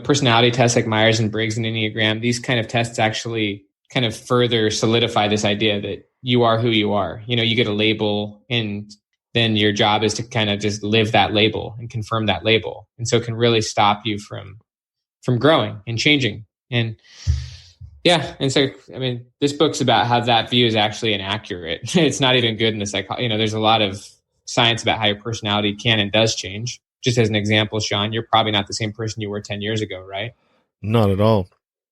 personality tests like Myers-Briggs and Enneagram, these kind of tests actually kind of further solidify this idea that you are who you are. You get a label, and then your job is to kind of just live that label and confirm that label. And so it can really stop you from growing and changing. And yeah. And so, this book's about how that view is actually inaccurate. It's not even good in the psychology. There's a lot of science about how your personality can and does change. Just as an example, Sean, you're probably not the same person you were 10 years ago, right? Not at all.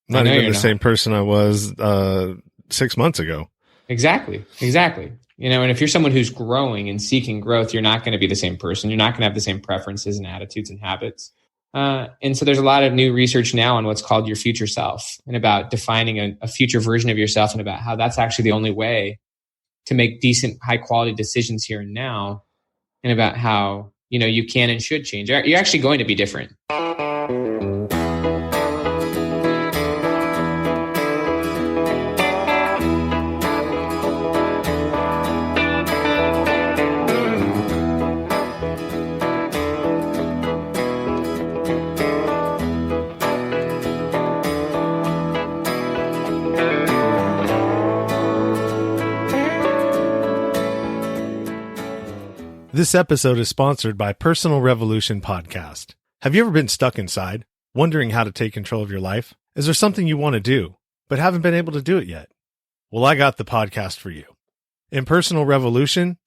Not even the same person I was 6 months ago. Exactly. And if you're someone who's growing and seeking growth, you're not going to be the same person. You're not going to have the same preferences and attitudes and habits. And so there's a lot of new research now on what's called your future self, and about defining a future version of yourself, and about how that's actually the only way to make decent, high quality decisions here and now, and about how, you can and should change. You're actually going to be different. This episode is sponsored by Personal Revolution Podcast. Have you ever been stuck inside, wondering how to take control of your life? Is there something you want to do, but haven't been able to do it yet? Well, I got the podcast for you. In Personal Revolution,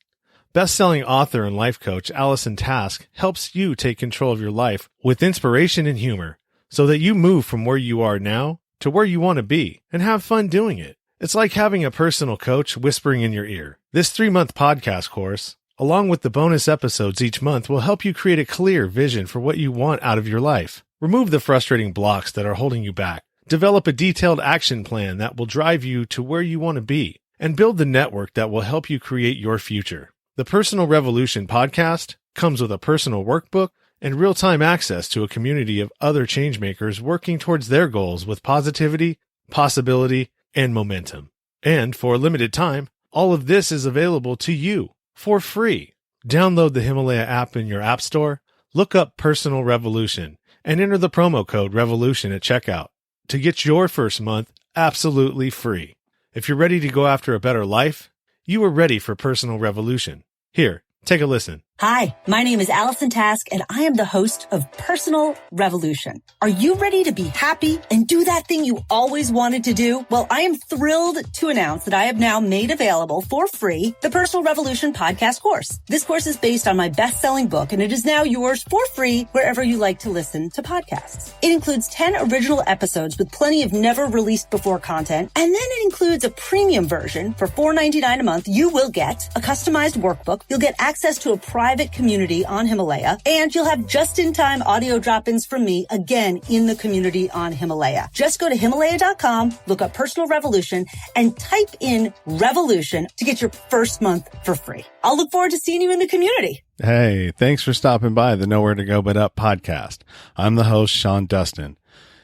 best-selling author and life coach Allison Task helps you take control of your life with inspiration and humor, so that you move from where you are now to where you want to be and have fun doing it. It's like having a personal coach whispering in your ear. This 3-month podcast course, along with the bonus episodes each month, will help you create a clear vision for what you want out of your life. Remove the frustrating blocks that are holding you back. Develop a detailed action plan that will drive you to where you want to be, and build the network that will help you create your future. The Personal Revolution podcast comes with a personal workbook and real-time access to a community of other changemakers working towards their goals with positivity, possibility, and momentum. And for a limited time, all of this is available to you for free. Download the Himalaya app in your app store, look up Personal Revolution, and enter the promo code REVOLUTION at checkout to get your first month absolutely free. If you're ready to go after a better life, you are ready for Personal Revolution. Here, take a listen. Hi, my name is Allison Task, and I am the host of Personal Revolution. Are you ready to be happy and do that thing you always wanted to do? Well, I am thrilled to announce that I have now made available for free the Personal Revolution podcast course. This course is based on my best-selling book, and it is now yours for free wherever you like to listen to podcasts. It includes 10 original episodes with plenty of never-released-before content, and then it includes a premium version for $4.99 a month. You will get a customized workbook. You'll get access to a private community on Himalaya, and you'll have just-in-time audio drop-ins from me again in the community on Himalaya. Just go to Himalaya.com, look up Personal Revolution, and type in Revolution to get your first month for free. I'll look forward to seeing you in the community. Hey, thanks for stopping by the Nowhere to Go But Up podcast. I'm the host, Sean Dustin.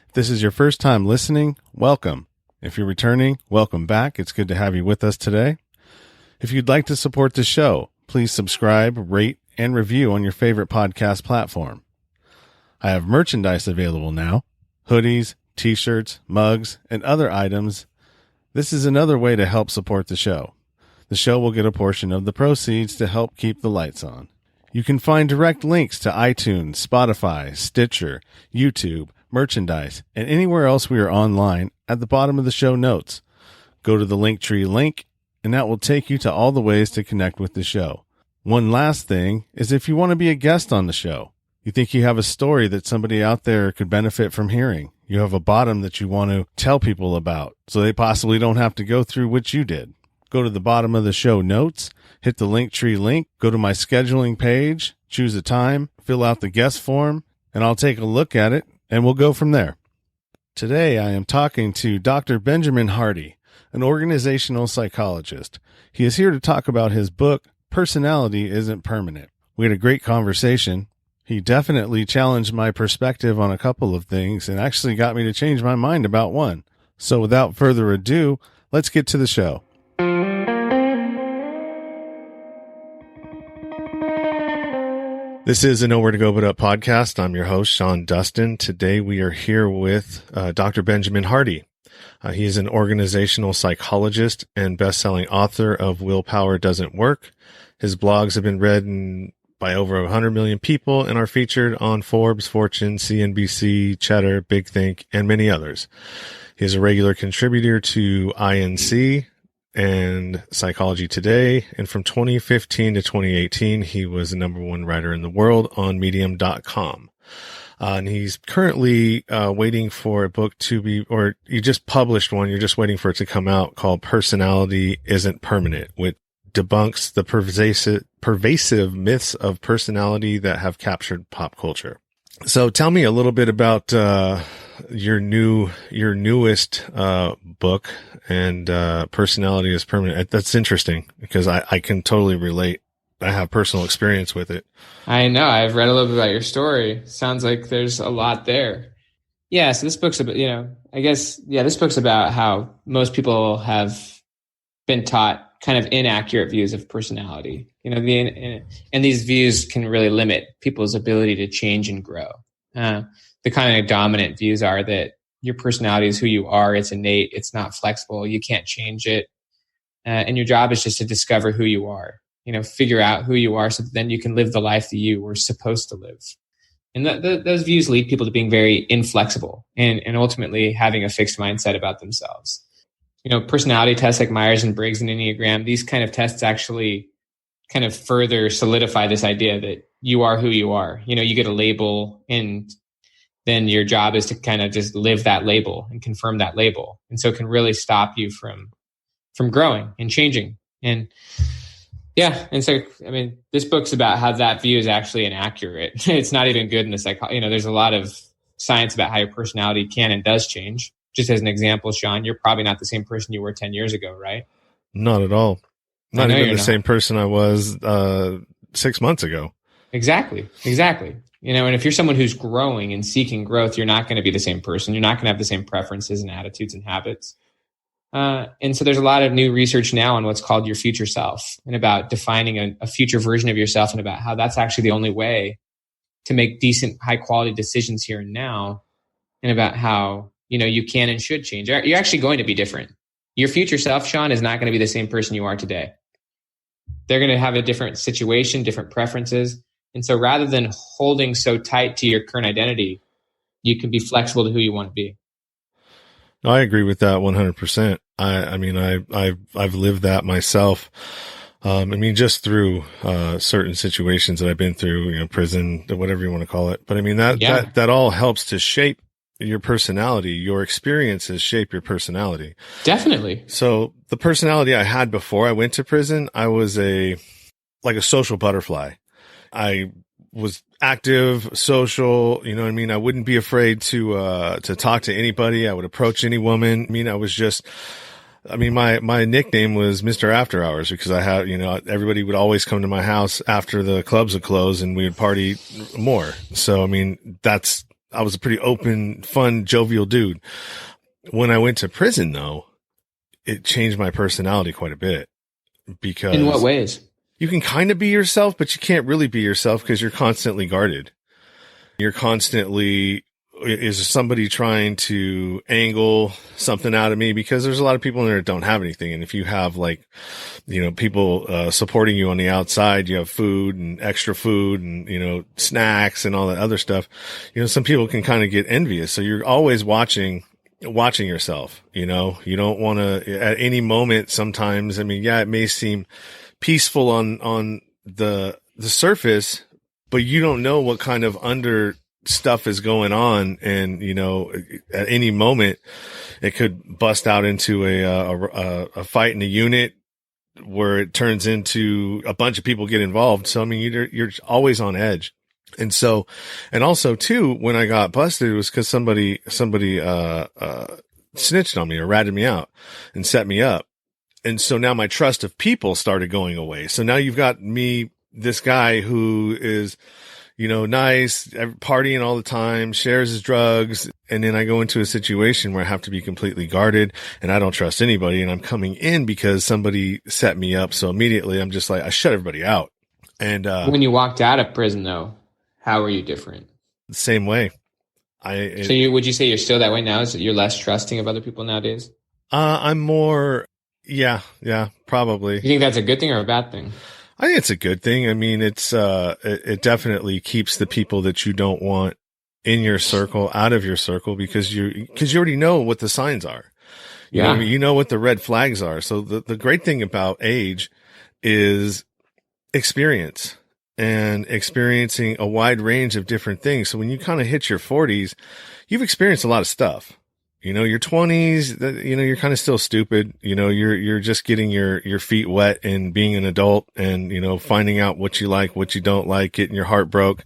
If this is your first time listening, welcome. If you're returning, welcome back. It's good to have you with us today. If you'd like to support the show, please subscribe, rate, and review on your favorite podcast platform. I have merchandise available now: hoodies, t-shirts, mugs, and other items. This is another way to help support the show. The show will get a portion of the proceeds to help keep the lights on. You can find direct links to iTunes, Spotify, Stitcher, YouTube, merchandise, and anywhere else we are online at the bottom of the show notes. Go to the Linktree link, and that will take you to all the ways to connect with the show. One last thing is, if you want to be a guest on the show, you think you have a story that somebody out there could benefit from hearing, you have a bottom that you want to tell people about so they possibly don't have to go through what you did, go to the bottom of the show notes, hit the Linktree link, go to my scheduling page, choose a time, fill out the guest form, and I'll take a look at it, and we'll go from there. Today I am talking to Dr. Benjamin Hardy, an organizational psychologist. He is here to talk about his book, Personality Isn't Permanent. We had a great conversation. He definitely challenged my perspective on a couple of things and actually got me to change my mind about one. So without further ado, let's get to the show. This is a Nowhere to Go But Up podcast. I'm your host, Sean Dustin. Today we are here with Dr. Benjamin Hardy. He is an organizational psychologist and best-selling author of Willpower Doesn't Work. His blogs have been read by over 100 million people and are featured on Forbes, Fortune, CNBC, Cheddar, Big Think, and many others. He is a regular contributor to INC and Psychology Today. And from 2015 to 2018, he was the number one writer in the world on medium.com. And he's currently waiting for a book to be, or you just published one, you're just waiting for it to come out, called Personality Isn't Permanent, which debunks the pervasive myths of personality that have captured pop culture. So tell me a little bit about your newest book, and Personality is Permanent. That's interesting because I can totally relate. I have personal experience with it. I know. I've read a little bit about your story. Sounds like there's a lot there. Yeah. So this book's about, this book's about how most people have been taught kind of inaccurate views of personality. And these views can really limit people's ability to change and grow. The kind of dominant views are that your personality is who you are. It's innate. It's not flexible. You can't change it. And your job is just to discover who you are. Figure out who you are so that then you can live the life that you were supposed to live. And those views lead people to being very inflexible and ultimately having a fixed mindset about themselves. Personality tests like Myers-Briggs and Enneagram, these kind of tests actually kind of further solidify this idea that you are who you are. You get a label, and then your job is to kind of just live that label and confirm that label. And so it can really stop you from growing and changing. And yeah. And so, this book's about how that view is actually inaccurate. It's not even good in the psychology. There's a lot of science about how your personality can and does change. Just as an example, Sean, you're probably not the same person you were 10 years ago, right? Not at all. Not even the same person I was 6 months ago. Exactly. And if you're someone who's growing and seeking growth, you're not going to be the same person. You're not going to have the same preferences and attitudes and habits. And so there's a lot of new research now on what's called your future self, and about defining a future version of yourself, and about how that's actually the only way to make decent, high quality decisions here and now, and about how, you can and should change. You're actually going to be different. Your future self, Sean, is not going to be the same person you are today. They're going to have a different situation, different preferences. And so rather than holding so tight to your current identity, you can be flexible to who you want to be. I agree with that 100%. I've lived that myself. Just through certain situations that I've been through, prison, whatever you want to call it. But that all helps to shape your personality. Your experiences shape your personality. Definitely. So the personality I had before I went to prison, I was like a social butterfly. I was active, social, I wouldn't be afraid to talk to anybody. I would approach any woman. My nickname was Mr. After Hours because I had, everybody would always come to my house after the clubs would close and we would party more. So, I was a pretty open, fun, jovial dude. When I went to prison though, it changed my personality quite a bit. Because in what ways? You can kind of be yourself, but you can't really be yourself because you're constantly guarded. You're constantly, is somebody trying to angle something out of me? Because there's a lot of people in there that don't have anything. And if you have people supporting you on the outside, you have food and extra food and, snacks and all that other stuff. Some people can kind of get envious. So you're always watching yourself, you don't want to at any moment. Sometimes, it may seem peaceful on the surface, but you don't know what kind of under stuff is going on. And, at any moment it could bust out into a fight in a unit where it turns into a bunch of people get involved. So, you're always on edge. And so, and also too, when I got busted, it was because somebody snitched on me or ratted me out and set me up. And so now my trust of people started going away. So now you've got me, this guy who is, nice, partying all the time, shares his drugs. And then I go into a situation where I have to be completely guarded and I don't trust anybody. And I'm coming in because somebody set me up. So immediately I'm just like, I shut everybody out. And when you walked out of prison, though, how were you different? the same way. Would you say you're still that way now? Is that you're less trusting of other people nowadays? I'm more, yeah, probably. You think that's a good thing or a bad thing? I think it's a good thing. I mean, it definitely keeps the people that you don't want in your circle out of your circle because you already know what the signs are. You know what the red flags are. So the great thing about age is experience and experiencing a wide range of different things. So when you kind of hit your 40s, you've experienced a lot of stuff. Your 20s, you're kind of still stupid. You're just getting your feet wet and being an adult and, finding out what you like, what you don't like, getting your heart broke,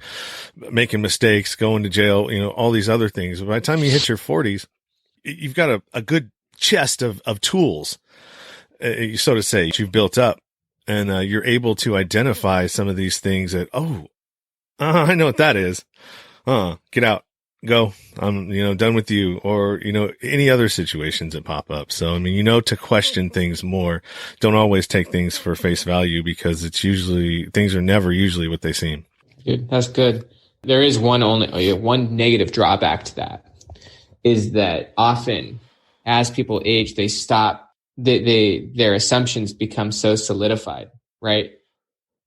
making mistakes, going to jail, all these other things. By the time you hit your 40s, you've got a good chest of tools, so to say, you've built up, and you're able to identify some of these things that, I know what that is. Get out. Go. I'm, done with you, or, any other situations that pop up. So, I mean, to question things more. Don't always take things for face value because things are never usually what they seem. Dude, that's good. There is one negative drawback to that is that often as people age, they stop, their assumptions become so solidified, right?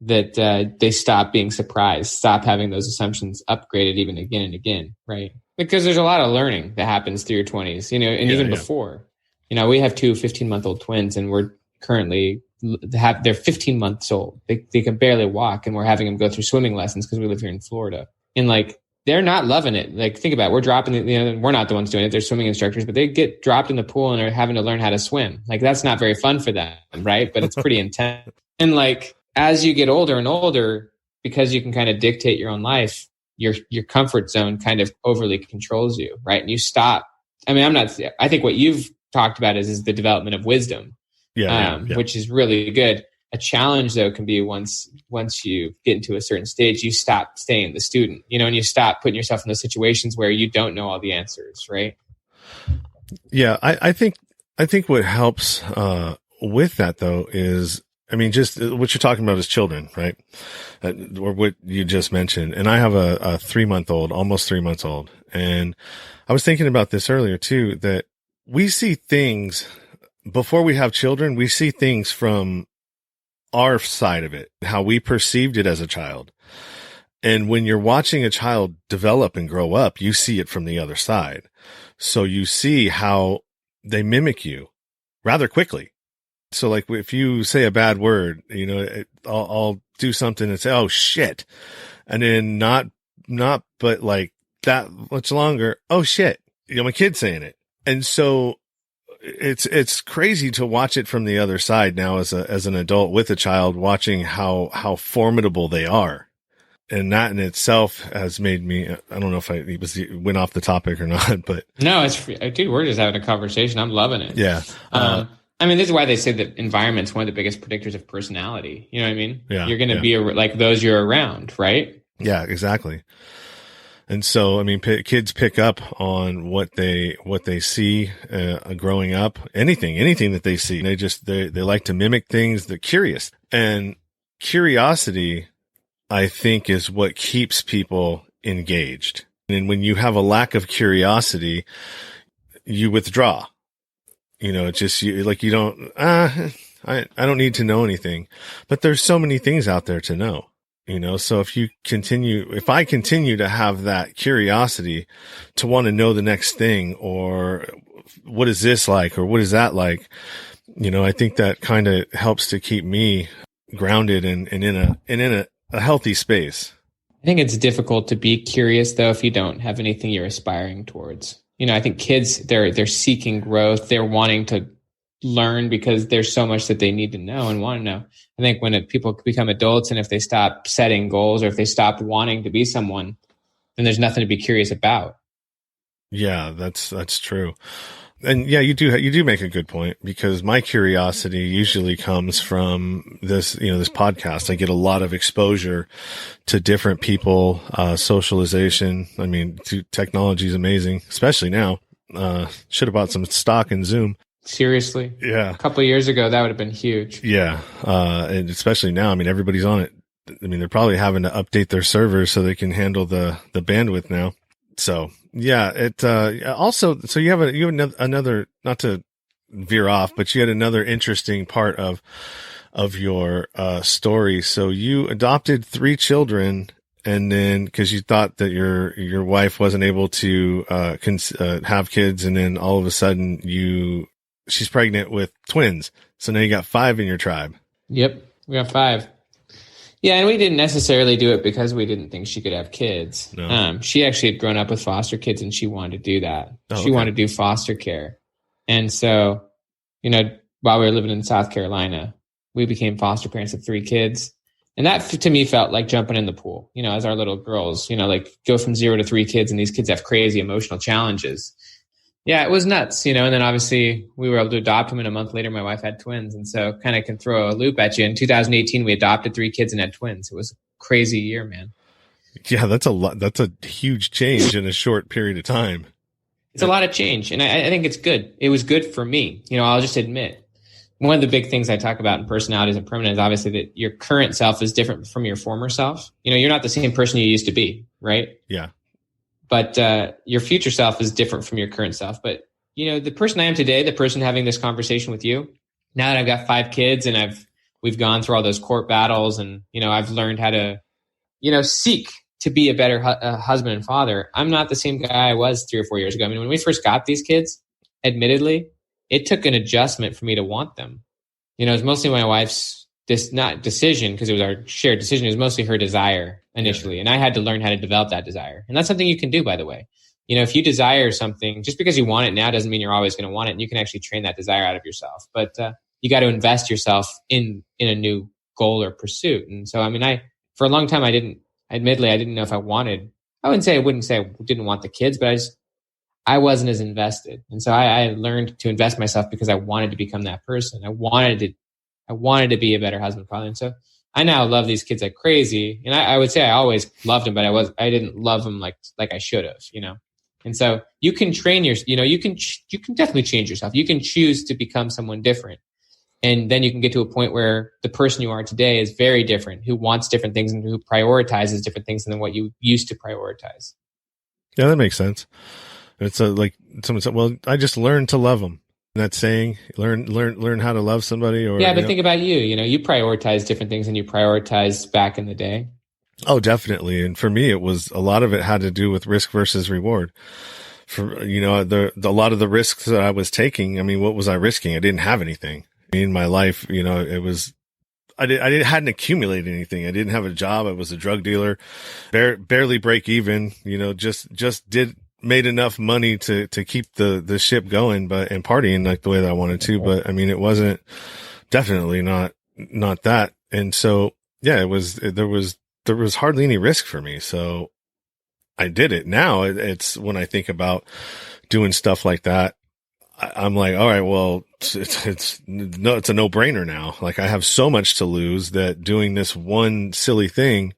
That they stop being surprised, stop having those assumptions upgraded even again and again, right? Because there's a lot of learning that happens through your 20s, even before. We have two 15-month-old twins, and we're currently they're 15 months old. They can barely walk, and we're having them go through swimming lessons because we live here in Florida. And they're not loving it. Think about it. We're dropping it. We're not the ones doing it. They're swimming instructors, but they get dropped in the pool and are having to learn how to swim. That's not very fun for them, right? But it's pretty intense. And as you get older and older, because you can kind of dictate your own life, your comfort zone kind of overly controls you, right? And you stop. I mean, I think what you've talked about is the development of wisdom, which is really good. A challenge, though, can be once you get into a certain stage, you stop staying the student, and you stop putting yourself in those situations where you don't know all the answers, right? Yeah, I think what helps with that, though, is, I mean, just what you're talking about is children, right? Or what you just mentioned. And I have a 3-month-old, almost 3 months old. And I was thinking about this earlier too, that we see things before we have children, we see things from our side of it, how we perceived it as a child. And when you're watching a child develop and grow up, you see it from the other side. So you see how they mimic you rather quickly. So if you say a bad word, I'll do something and say, "Oh shit." And then not, but that much longer. "Oh shit." My kid's saying it. And so it's crazy to watch it from the other side now as an adult with a child, watching how formidable they are. And that in itself has made me, I don't know if went off the topic or not, but no, dude, we're just having a conversation. I'm loving it. Yeah. I mean, this is why they say that environment's one of the biggest predictors of personality. You know what I mean? Yeah. You're going to be like those you're around, right? Yeah, exactly. And so, I mean, kids pick up on what they see growing up. Anything that they see, they like to mimic things. They're curious, and curiosity, I think, is what keeps people engaged. And when you have a lack of curiosity, you withdraw. It's just you don't. I don't need to know anything, but there's so many things out there to know. So if I continue to have that curiosity to want to know the next thing, or what is this like, or what is that like, I think that kind of helps to keep me grounded and in a healthy space. I think it's difficult to be curious though, if you don't have anything you're aspiring towards. I think kids, they're seeking growth. They're wanting to learn because there's so much that they need to know and want to know. I think when people become adults, and if they stop setting goals, or if they stop wanting to be someone, then there's nothing to be curious about. Yeah, that's true. And yeah, you do make a good point, because my curiosity usually comes from this podcast. I get a lot of exposure to different people, socialization. I mean, technology is amazing, especially now. Should have bought some stock in Zoom. Seriously. Yeah. A couple of years ago, that would have been huge. Yeah. And especially now, I mean, everybody's on it. I mean, they're probably having to update their servers so they can handle the bandwidth now. So yeah, also, so you have another, not to veer off, but you had another interesting part of your, story. So you adopted 3 children, and then, cause you thought that your wife wasn't able to, have kids. And then all of a sudden she's pregnant with twins. So now you got 5 in your tribe. Yep. We got 5. Yeah. And we didn't necessarily do it because we didn't think she could have kids. No. She actually had grown up with foster kids and she wanted to do that. She wanted to do foster care. And so, while we were living in South Carolina, we became foster parents of 3 kids. And that to me felt like jumping in the pool, as our little girls, like go from 0 to 3 kids, and these kids have crazy emotional challenges. Yeah, it was nuts, and then obviously we were able to adopt them, and a month later my wife had twins. And so kind of can throw a loop at you. In 2018, we adopted 3 kids and had twins. It was a crazy year, man. Yeah, that's a lot. That's a huge change in a short period of time. It's a lot of change. And I think it's good. It was good for me. I'll just admit. One of the big things I talk about in personalities and permanent is obviously that your current self is different from your former self. You're not the same person you used to be, right? Yeah. But your future self is different from your current self. But, the person I am today, the person having this conversation with you, now that I've got 5 kids and we've gone through all those court battles, and, I've learned how to, seek to be a better husband and father. I'm not the same guy I was 3 or 4 years ago. I mean, when we first got these kids, admittedly, it took an adjustment for me to want them. It was mostly my wife's not decision, because it was our shared decision. It was mostly her desire initially. And I had to learn how to develop that desire. And that's something you can do, by the way. If you desire something, just because you want it now doesn't mean you're always going to want it. And you can actually train that desire out of yourself. But you got to invest yourself in a new goal or pursuit. And so, I mean, for a long time, I didn't know if I wouldn't say I didn't want the kids, but I wasn't as invested. And so I learned to invest myself because I wanted to become that person. I wanted to be a better husband, father. And so I now love these kids like crazy. And I would say I always loved them, but I didn't love them like I should have, And so you can train you can definitely change yourself. You can choose to become someone different. And then you can get to a point where the person you are today is very different, who wants different things and who prioritizes different things than what you used to prioritize. Yeah, that makes sense. It's like someone said, well, I just learned to love them. That saying, learn how to love somebody. Or yeah, but think about you. You prioritize different things than you prioritized back in the day. Oh, definitely. And for me, it was a lot of it had to do with risk versus reward. For a lot of the risks that I was taking. I mean, what was I risking? I didn't have anything in my life. It was. I hadn't accumulated anything. I didn't have a job. I was a drug dealer, barely break even. Made enough money to keep the ship going, and partying like the way that I wanted to. But I mean, it wasn't definitely not that. And so, yeah, there was hardly any risk for me. So I did it. Now it's when I think about doing stuff like that, I'm like, all right, well, it's a no brainer now. Like I have so much to lose that doing this one silly thing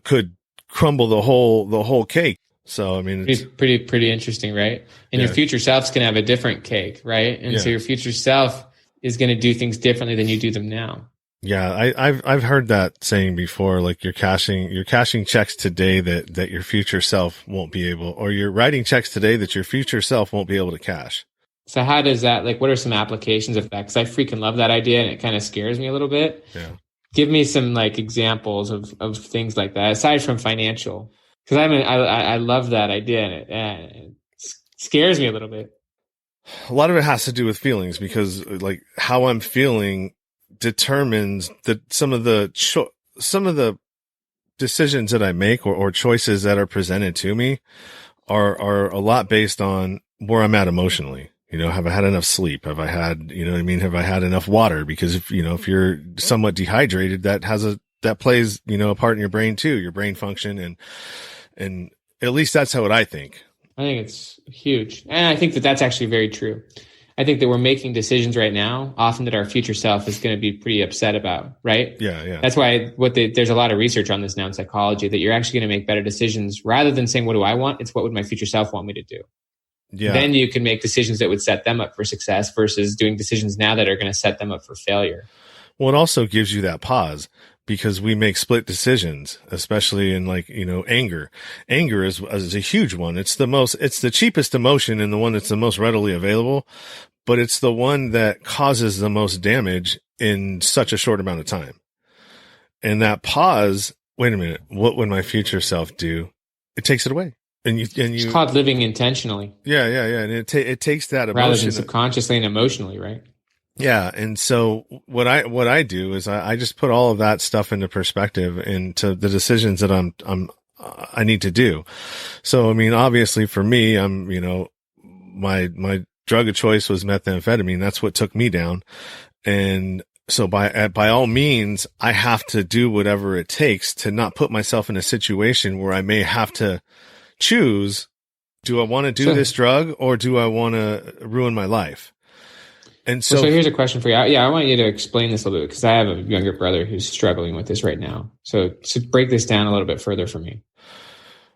could crumble the whole cake. So, I mean, it's pretty interesting, right? And your future self's going to have a different cake, right? And so your future self is going to do things differently than you do them now. Yeah. I've heard that saying before, like you're cashing checks today that your future self won't be able, or you're writing checks today that your future self won't be able to cash. So how does that, what are some applications of that? Because I freaking love that idea and it kind of scares me a little bit. Yeah. Give me some examples of things like that, aside from financial. Because I love that idea and it scares me a little bit. A lot of it has to do with feelings, because how I'm feeling determines some of the decisions that I make or choices that are presented to me are a lot based on where I'm at emotionally. Have I had enough sleep? Have I had, have I had enough water? Because if you're somewhat dehydrated, that plays, a part in your brain too, your brain function. And at least that's how I think. I think it's huge. And I think that's actually very true. I think that we're making decisions right now, often that our future self is going to be pretty upset about, right? Yeah. That's why there's a lot of research on this now in psychology, that you're actually going to make better decisions rather than saying, what do I want? It's what would my future self want me to do? Yeah. Then you can make decisions that would set them up for success versus doing decisions now that are going to set them up for failure. Well, it also gives you that pause, because we make split decisions, especially in anger. Anger is a huge one. It's the cheapest emotion and the one that's the most readily available, but it's the one that causes the most damage in such a short amount of time. And that pause, wait a minute, what would my future self do? It takes it away. It's called living intentionally. Yeah. And it takes that emotion. Rather than subconsciously and emotionally, right? Yeah. And so what I do is I just put all of that stuff into perspective into the decisions that I need to do. So, I mean, obviously for me, my drug of choice was methamphetamine. That's what took me down. And so by all means, I have to do whatever it takes to not put myself in a situation where I may have to choose, do I want to do this drug or do I want to ruin my life? And so here's a question for you. Yeah, I want you to explain this a little bit because I have a younger brother who's struggling with this right now. So break this down a little bit further for me.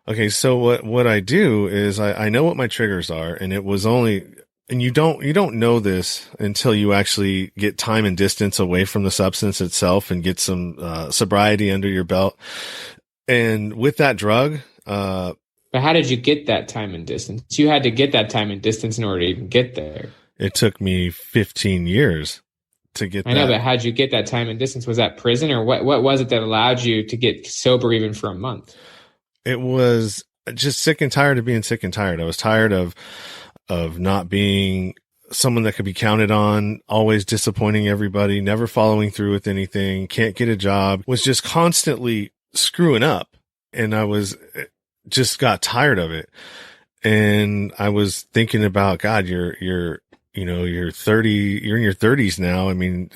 Okay, so what I do is I know what my triggers are, and it was only, and you don't know this until you actually get time and distance away from the substance itself and get some sobriety under your belt. And with that drug, but how did you get that time and distance? You had to get that time and distance in order to even get there. It took me 15 years to get that. I know, but how'd you get that time and distance? Was that prison, or what was it that allowed you to get sober even for a month? It was just sick and tired of being sick and tired. I was tired of not being someone that could be counted on, always disappointing everybody, never following through with anything, can't get a job, was just constantly screwing up. And I just got tired of it. And I was thinking about, God, you're 30, you're in your 30s now. I mean,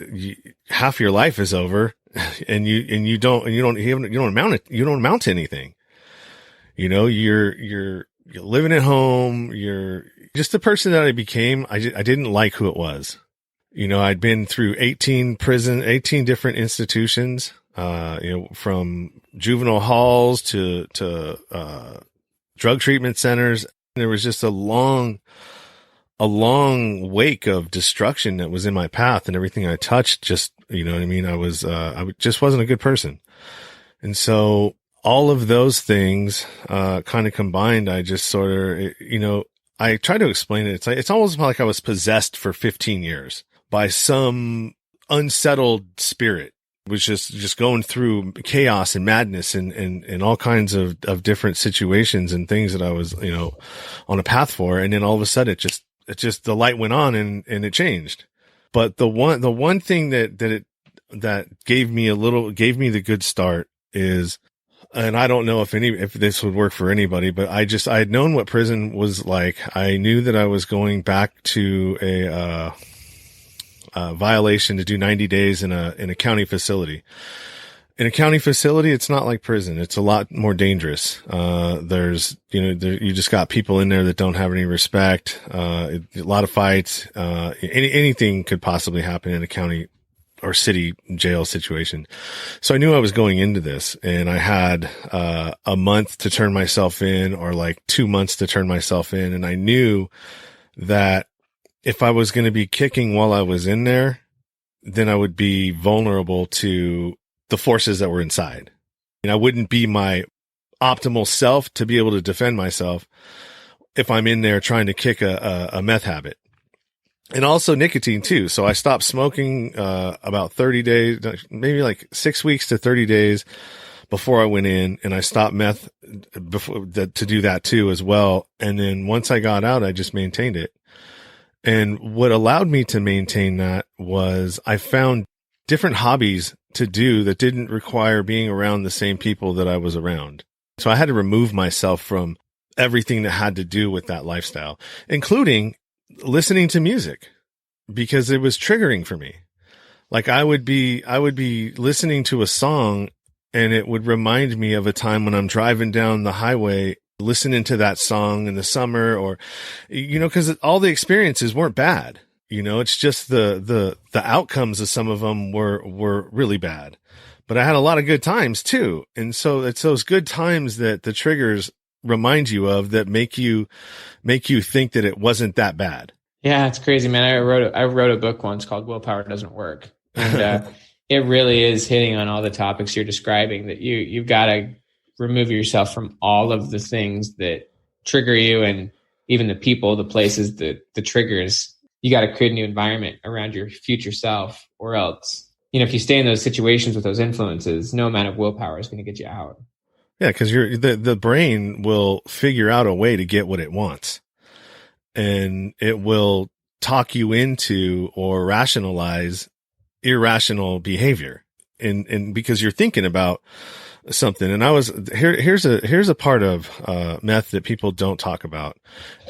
half your life is over and you don't amount to anything. You're living at home. You're just the person that I became. I didn't like who it was. I'd been through 18 different institutions, from juvenile halls to drug treatment centers. There was just a long wake of destruction that was in my path, and everything I touched just, you know what I mean? I just wasn't a good person. And so all of those things, kind of combined, I just sort of, I try to explain it. It's almost like I was possessed for 15 years by some unsettled spirit. It was just going through chaos and madness and all kinds of different situations and things that I was, on a path for. And then all of a sudden it just the light went on and it changed. But the one thing that gave me the good start is, and I don't know if this would work for anybody, but I had known what prison was like. I knew that I was going back to a violation to do 90 days in a county facility. In a county facility, it's not like prison. It's a lot more dangerous. You just got people in there that don't have any respect. A lot of fights. Anything could possibly happen in a county or city jail situation. So I knew I was going into this, and I had a month to turn myself in, or like 2 months to turn myself in. And I knew that if I was going to be kicking while I was in there, then I would be vulnerable to the forces that were inside. And I wouldn't be my optimal self to be able to defend myself if I'm in there trying to kick a meth habit. And also nicotine too. So I stopped smoking about 30 days, maybe like 6 weeks to 30 days before I went in, and I stopped meth to do that too as well. And then once I got out, I just maintained it. And what allowed me to maintain that was I found different hobbies to do that didn't require being around the same people that I was around. So I had to remove myself from everything that had to do with that lifestyle, including listening to music, because it was triggering for me. Like I would be listening to a song, and it would remind me of a time when I'm driving down the highway, listening to that song in the summer, or, cause all the experiences weren't bad. It's just the outcomes of some of them were really bad, but I had a lot of good times too. And so it's those good times that the triggers remind you of that make you think that it wasn't that bad. Yeah, it's crazy, man. I wrote a book once called Willpower Doesn't Work. And It really is hitting on all the topics you're describing, that you've got to remove yourself from all of the things that trigger you, and even the people, the places, the triggers. You got to create a new environment around your future self, or else, if you stay in those situations with those influences, no amount of willpower is going to get you out. Yeah, because the brain will figure out a way to get what it wants, and it will talk you into or rationalize irrational behavior, and because you're thinking about something. And here's a part of meth that people don't talk about,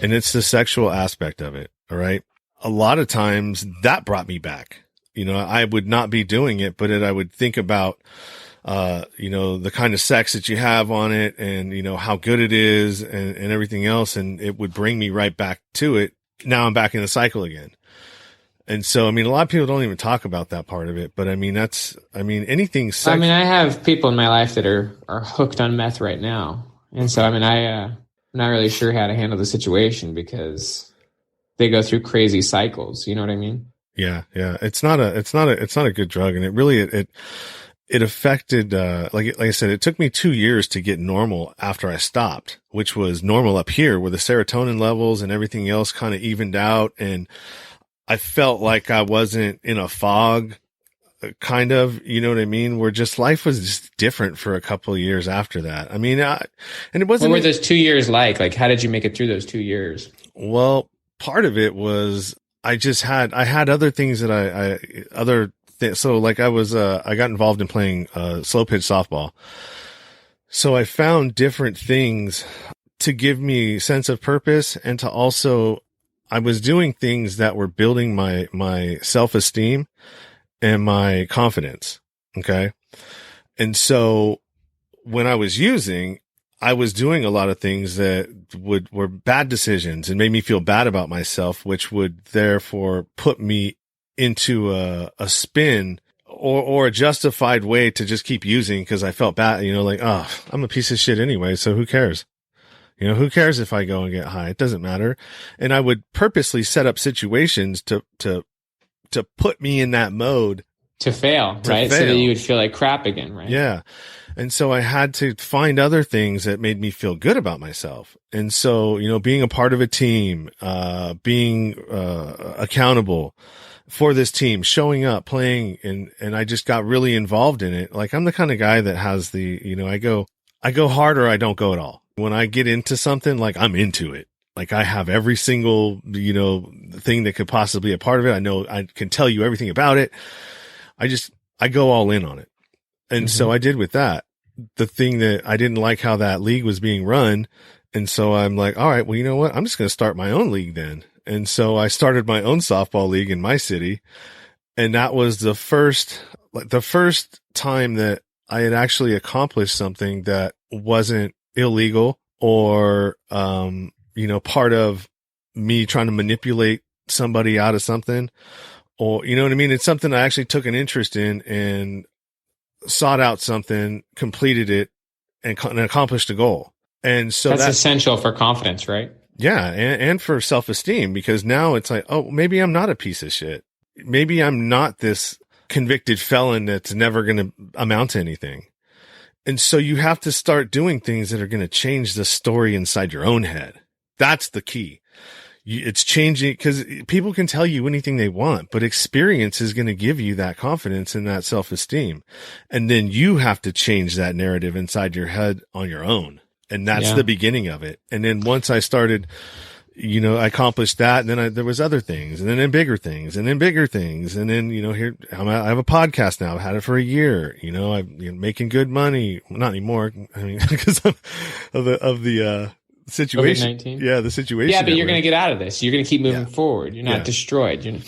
and it's the sexual aspect of it. All right, a lot of times that brought me back. I would not be doing it, but I would think about the kind of sex that you have on it, and how good it is, and everything else, and it would bring me right back to it. Now I'm back in the cycle again. And so, a lot of people don't even talk about that part of it, but anything. I have people in my life that are hooked on meth right now. And so, I'm not really sure how to handle the situation, because they go through crazy cycles. You know what I mean? Yeah. Yeah. It's not a good drug. And it really, it affected, like I said, it took me 2 years to get normal after I stopped, which was normal up here, where the serotonin levels and everything else kind of evened out. And I felt like I wasn't in a fog, kind of, you know what I mean? Where just life was just different for a couple of years after that. And it wasn't. What were those 2 years like? Like, how did you make it through those 2 years? Well, part of it was I had other things that so like I got involved in playing slow pitch softball. So I found different things to give me sense of purpose, and to also, I was doing things that were building my self-esteem and my confidence. Okay. And so when I was using, I was doing a lot of things that were bad decisions and made me feel bad about myself, which would therefore put me into a spin or a justified way to just keep using, because I felt bad, like, oh, I'm a piece of shit anyway, so who cares? Who cares if I go and get high? It doesn't matter. And I would purposely set up situations to put me in that mode. To fail, right? So that you would feel like crap again, right? Yeah. And so I had to find other things that made me feel good about myself. And so, being a part of a team, being accountable for this team, showing up, playing, and I just got really involved in it. Like, I'm the kind of guy that has I go hard or I don't go at all. When I get into something, like, I'm into it. Like, I have every single, thing that could possibly be a part of it. I know I can tell you everything about it. I go all in on it. And so I did with that. The thing that I didn't like how that league was being run. And so I'm like, all right, well, you know what? I'm just going to start my own league then. And so I started my own softball league in my city. And that was the first time that I had actually accomplished something that wasn't illegal or, part of me trying to manipulate somebody out of something, or, you know what I mean? It's something I actually took an interest in and sought out something, completed it, and accomplished a goal. And so that's essential for confidence, right? Yeah. And for self-esteem, because now it's like, oh, maybe I'm not a piece of shit. Maybe I'm not this convicted felon that's never going to amount to anything. And so you have to start doing things that are going to change the story inside your own head. That's the key. It's changing, because people can tell you anything they want, but experience is going to give you that confidence and that self-esteem. And then you have to change that narrative inside your head on your own. And that's the beginning of it. And then once I started, I accomplished that, and then there was other things, and then bigger things, and then bigger things. And then, here I have a podcast now. I've had it for a year. I'm making good money. Well, not anymore. Because of the situation. COVID-19. Yeah, the situation. Yeah, but you're going to get out of this. You're going to keep moving forward. You're not destroyed.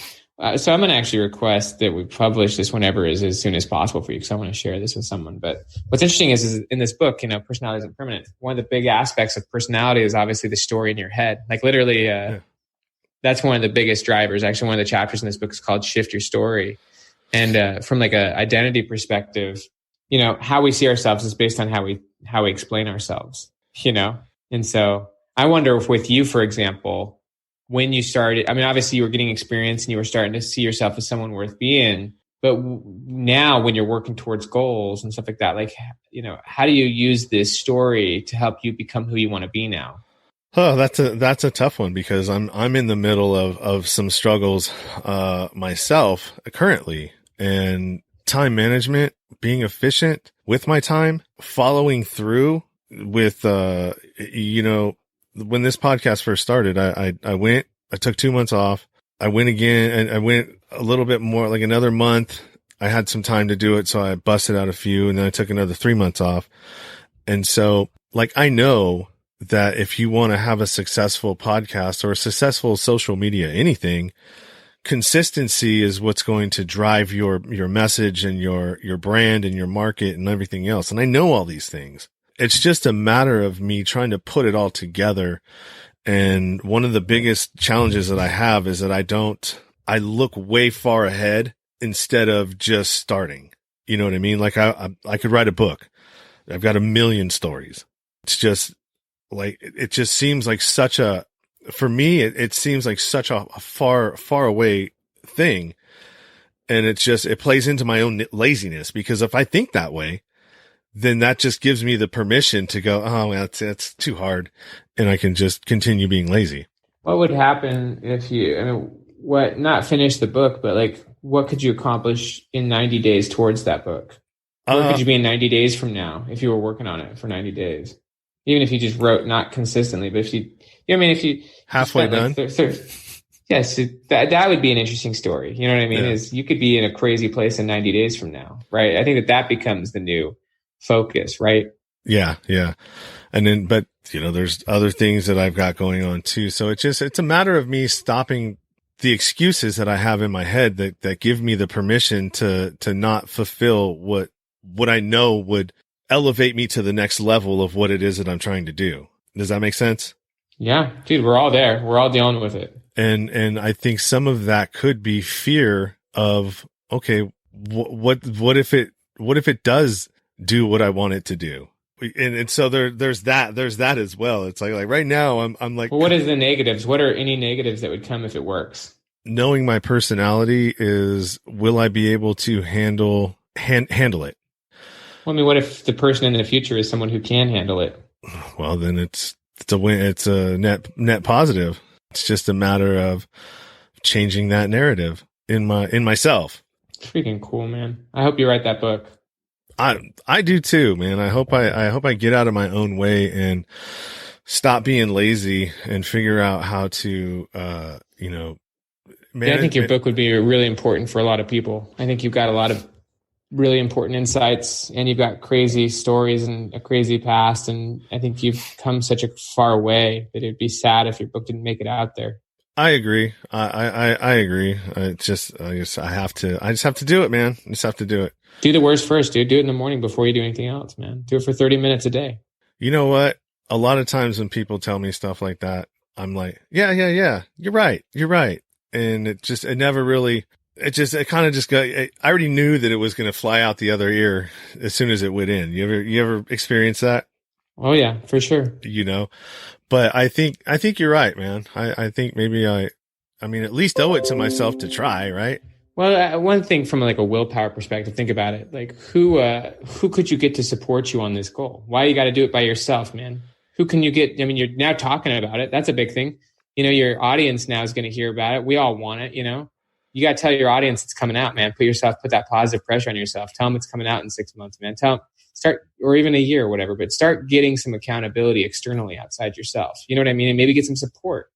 So I'm going to actually request that we publish this whenever is as soon as possible for you, because I want to share this with someone. But what's interesting is in this book, personality isn't permanent. One of the big aspects of personality is obviously the story in your head. Like, literally, that's one of the biggest drivers. Actually, one of the chapters in this book is called Shift Your Story. And from like a identity perspective, how we see ourselves is based on how we explain ourselves, And so I wonder if with you, for example, when you started, obviously you were getting experience and you were starting to see yourself as someone worth being. But now when you're working towards goals and stuff like that, like, how do you use this story to help you become who you want to be now? Oh, that's a tough one, because I'm in the middle of some struggles, myself currently, and time management, being efficient with my time, following through with, when this podcast first started, I took 2 months off. I went again, and I went a little bit more, like another month. I had some time to do it, so I busted out a few, and then I took another 3 months off. And so, like, I know that if you want to have a successful podcast or a successful social media, anything, consistency is what's going to drive your message and your brand and your market and everything else. And I know all these things. It's just a matter of me trying to put it all together. And one of the biggest challenges that I have is that I look way far ahead instead of just starting. You know what I mean? Like I could write a book. I've got 1 million stories. It's just like, it just seems like for me, it seems like such a far away thing. And it plays into my own laziness, because if I think that way, then that just gives me the permission to go, oh, well, it's too hard. And I can just continue being lazy. What would happen if not finish the book, but like, what could you accomplish in 90 days towards that book? Where could you be in 90 days from now if you were working on it for 90 days? Even if you just wrote, not consistently, but if you halfway done. Yes, that would be an interesting story. You know what I mean? Yeah. Is you could be in a crazy place in 90 days from now, right? I think that becomes the new focus, right? Yeah. And then, but there's other things that I've got going on too. So it's a matter of me stopping the excuses that I have in my head that give me the permission to not fulfill what I know would elevate me to the next level of what it is that I'm trying to do. Does that make sense? Yeah, dude, we're all there. We're all dealing with it. And I think some of that could be fear of, okay, what if it does do what I want it to do? And so there's that as well. It's like right now I'm like, well, what is the negatives? What are any negatives that would come if it works? Knowing my personality is, will I be able to handle it? Well, what if the person in the future is someone who can handle it? Well, then it's a win. It's a net positive. It's just a matter of changing that narrative in myself. Freaking cool, man. I hope you write that book. I do too, man. I hope I get out of my own way and stop being lazy and figure out how to, I think your book would be really important for a lot of people. I think you've got a lot of really important insights, and you've got crazy stories and a crazy past. And I think you've come such a far way that it'd be sad if your book didn't make it out there. I agree. I agree. I just have to do it, man. I just have to do it. Do the worst first, dude. Do it in the morning before you do anything else, man. Do it for 30 minutes a day. You know what? A lot of times when people tell me stuff like that, I'm like, yeah. You're right. And it kind of just got, I already knew that it was going to fly out the other ear as soon as it went in. You ever experience that? Oh yeah, for sure. But I think you're right, man. I think maybe at least owe it to myself to try, right? Well, one thing from like a willpower perspective, think about it. Like who could you get to support you on this goal? Why you got to do it by yourself, man? Who can you get? You're now talking about it. That's a big thing. Your audience now is going to hear about it. We all want it, You got to tell your audience it's coming out, man. Put that positive pressure on yourself. Tell them it's coming out in 6 months, man. Start, or even a year or whatever, but start getting some accountability externally outside yourself. You know what I mean? And maybe get some support.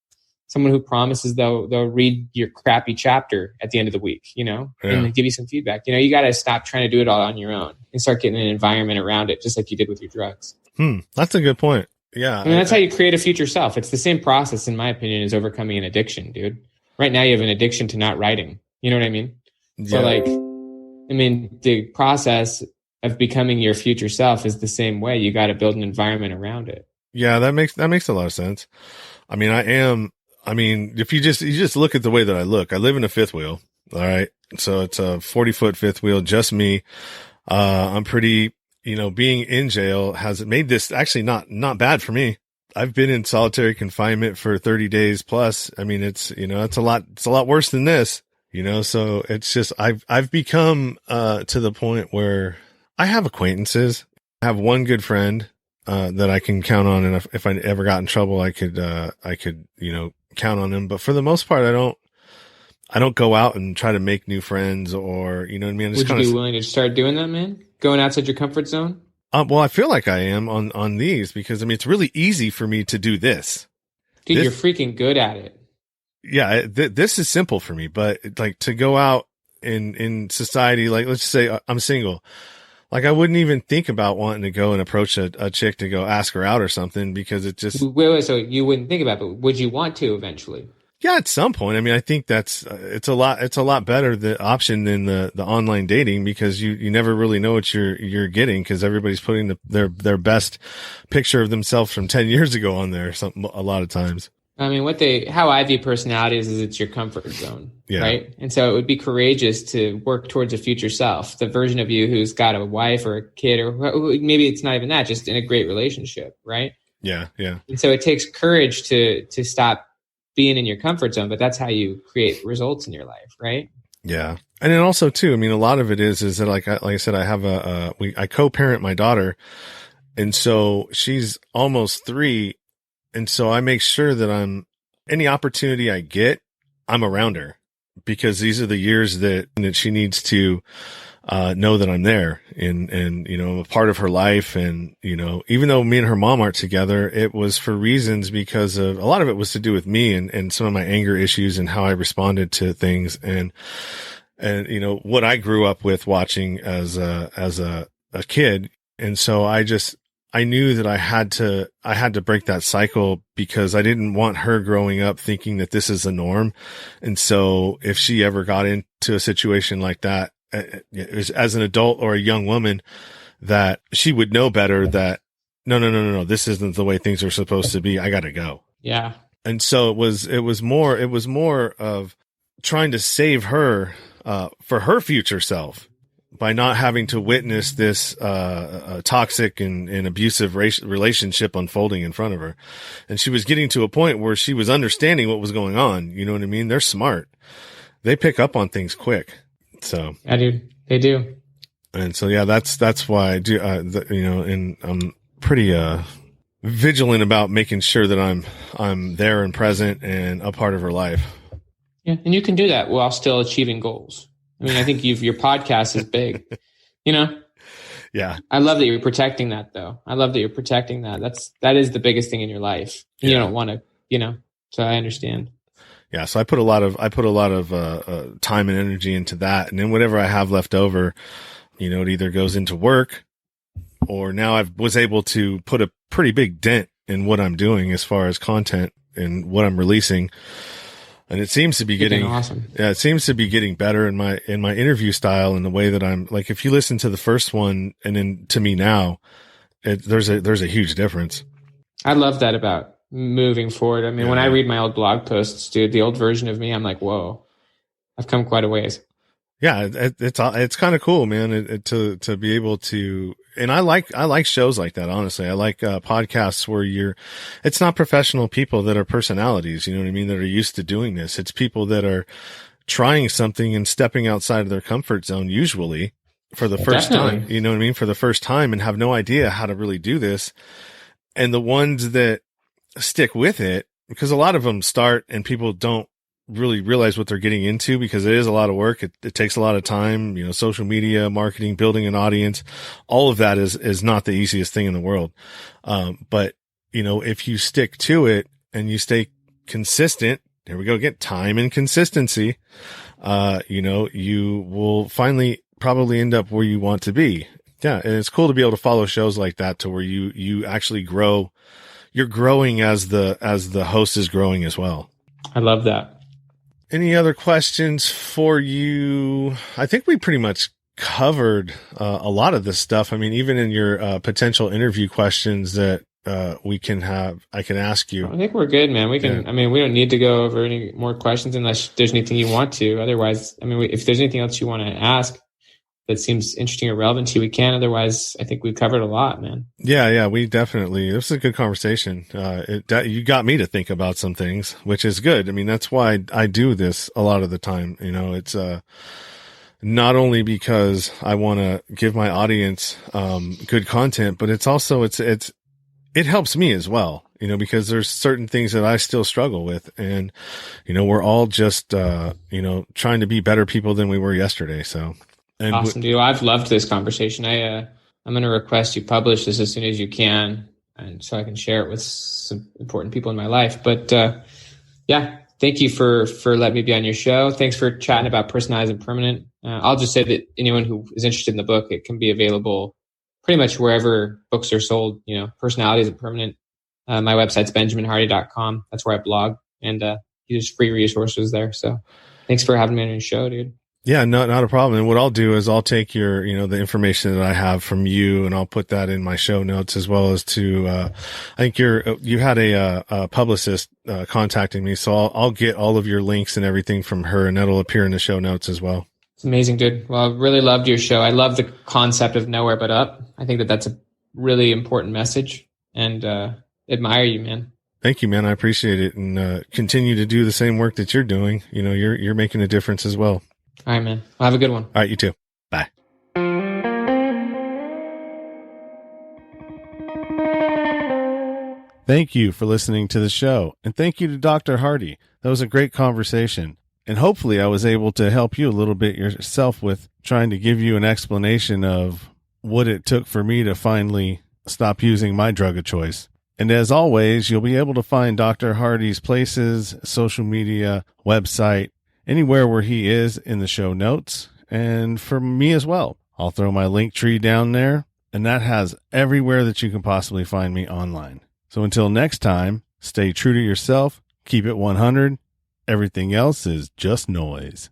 Someone who promises they'll read your crappy chapter at the end of the week, and give you some feedback. You got to stop trying to do it all on your own and start getting an environment around it, just like you did with your drugs. That's a good point. Yeah. That's how you create a future self. It's the same process, in my opinion, as overcoming an addiction, dude. Right now you have an addiction to not writing. You know what I mean? Yeah. So the process of becoming your future self is the same way. You got to build an environment around it. Yeah, that makes a lot of sense. If you just look at the way that I look, I live in a fifth wheel. All right. So it's a 40-foot fifth wheel, just me. I'm pretty, being in jail has made this actually not bad for me. I've been in solitary confinement for 30 days plus. It's a lot worse than this. So it's just, I've become, to the point where I have acquaintances. I have one good friend, that I can count on. And if I ever got in trouble, I could, count on him. But for the most part, I don't go out and try to make new friends or, you know what I mean? Would you be willing to start doing that, man? Going outside your comfort zone? Well, I feel like I am on these because it's really easy for me to do this. Dude, you're freaking good at it. Yeah. This is simple for me, but like to go out in society, like let's say I'm single. Like I wouldn't even think about wanting to go and approach a chick to go ask her out or something because it just. Wait, so you wouldn't think about it, but would you want to eventually? Yeah, at some point. I mean, I think that's, it's a lot better the option than the online dating because you never really know what you're getting because everybody's putting their best picture of themselves from 10 years ago on there a lot of times. I mean, how I view personality is it's your comfort zone, yeah. Right? And so it would be courageous to work towards a future self, the version of you who's got a wife or a kid, or maybe it's not even that, just in a great relationship, right? Yeah, yeah. And so it takes courage to stop being in your comfort zone, but that's how you create results in your life, right? Yeah. And then also too, I mean, a lot of it is that like I said, I have I co-parent my daughter. And so she's almost 3. And so I make sure that any opportunity I get, I'm around her because these are the years that she needs to, know that I'm there and, I'm a part of her life. And, even though me and her mom aren't together, it was for reasons because of a lot of it was to do with me and some of my anger issues and how I responded to things and, what I grew up with watching as a kid. And so I knew that I had to break that cycle because I didn't want her growing up thinking that this is the norm. And so if she ever got into a situation like that, as an adult or a young woman, that she would know better that no, this isn't the way things are supposed to be. I got to go. Yeah. And so it was more of trying to save her, for her future self by not having to witness this, toxic and abusive relationship unfolding in front of her. And she was getting to a point where she was understanding what was going on. You know what I mean? They're smart. They pick up on things quick. So yeah, dude, they do. And so, yeah, that's why I do, and I'm pretty, vigilant about making sure that I'm there and present and a part of her life. Yeah. And you can do that while still achieving goals. I mean, I think your podcast is big, Yeah. I love that you're protecting that though. I love that you're protecting that. That is the biggest thing in your life. Yeah. You don't want to, so I understand. Yeah. So I put a lot of time and energy into that. And then whatever I have left over, it either goes into work or now I was able to put a pretty big dent in what I'm doing as far as content and what I'm releasing. And it seems to be getting awesome. Yeah, it seems to be getting better in my interview style and the way that I'm like, if you listen to the first one and then to me now, there's a huge difference. I love that about moving forward. I mean, when I read my old blog posts, dude, the old version of me, I'm like, whoa, I've come quite a ways. Yeah, it's kind of cool, man, to be able to, and I like shows like that, honestly. I like podcasts where it's not professional people that are personalities, you know what I mean, that are used to doing this. It's people that are trying something and stepping outside of their comfort zone, usually for the first time, you know what I mean, for the first time and have no idea how to really do this. And the ones that stick with it, because a lot of them start and people don't really realize what they're getting into because it is a lot of work. It takes a lot of time, social media, marketing, building an audience. All of that is not the easiest thing in the world. But if you stick to it and you stay consistent, there we go again, time and consistency, you will finally probably end up where you want to be. Yeah. And it's cool to be able to follow shows like that to where you actually grow. You're growing as the host is growing as well. I love that. Any other questions for you? I think we pretty much covered a lot of this stuff. I mean, even in your potential interview questions that I can ask you. I think we're good, man. We can. Yeah. I mean, we don't need to go over any more questions unless there's anything you want to. Otherwise, I mean, if there's anything else you want to ask, that seems interesting or relevant to you, we can. Otherwise, I think we've covered a lot, man. Yeah, we definitely. This is a good conversation. You got me to think about some things, which is good. I mean, that's why I do this a lot of the time. It's not only because I want to give my audience good content, but it's also it helps me as well. Because there's certain things that I still struggle with, and we're all just trying to be better people than we were yesterday. So. And awesome, dude. I've loved this conversation. I'm going to request you publish this as soon as you can, and so I can share it with some important people in my life. But yeah, thank you for letting me be on your show. Thanks for chatting about Personalized and Permanent. I'll just say that anyone who is interested in the book, it can be available pretty much wherever books are sold. Personalities and Permanent. My website's benjaminhardy.com. That's where I blog, and there's free resources there. So thanks for having me on your show, dude. Yeah, not a problem. And what I'll do is I'll take your, the information that I have from you, and I'll put that in my show notes, as well as to, I think you had a publicist, contacting me. So I'll get all of your links and everything from her, and that'll appear in the show notes as well. It's amazing, dude. Well, I really loved your show. I love the concept of nowhere but up. I think that that's a really important message, and, admire you, man. Thank you, man. I appreciate it. And, continue to do the same work that you're doing. You're making a difference as well. All right, man. Well, have a good one. All right, you too. Bye. Thank you for listening to the show. And thank you to Dr. Hardy. That was a great conversation. And hopefully I was able to help you a little bit yourself with trying to give you an explanation of what it took for me to finally stop using my drug of choice. And as always, you'll be able to find Dr. Hardy's places, social media, website, anywhere where he is in the show notes, and for me as well. I'll throw my link tree down there, and that has everywhere that you can possibly find me online. So until next time, stay true to yourself, keep it 100. Everything else is just noise.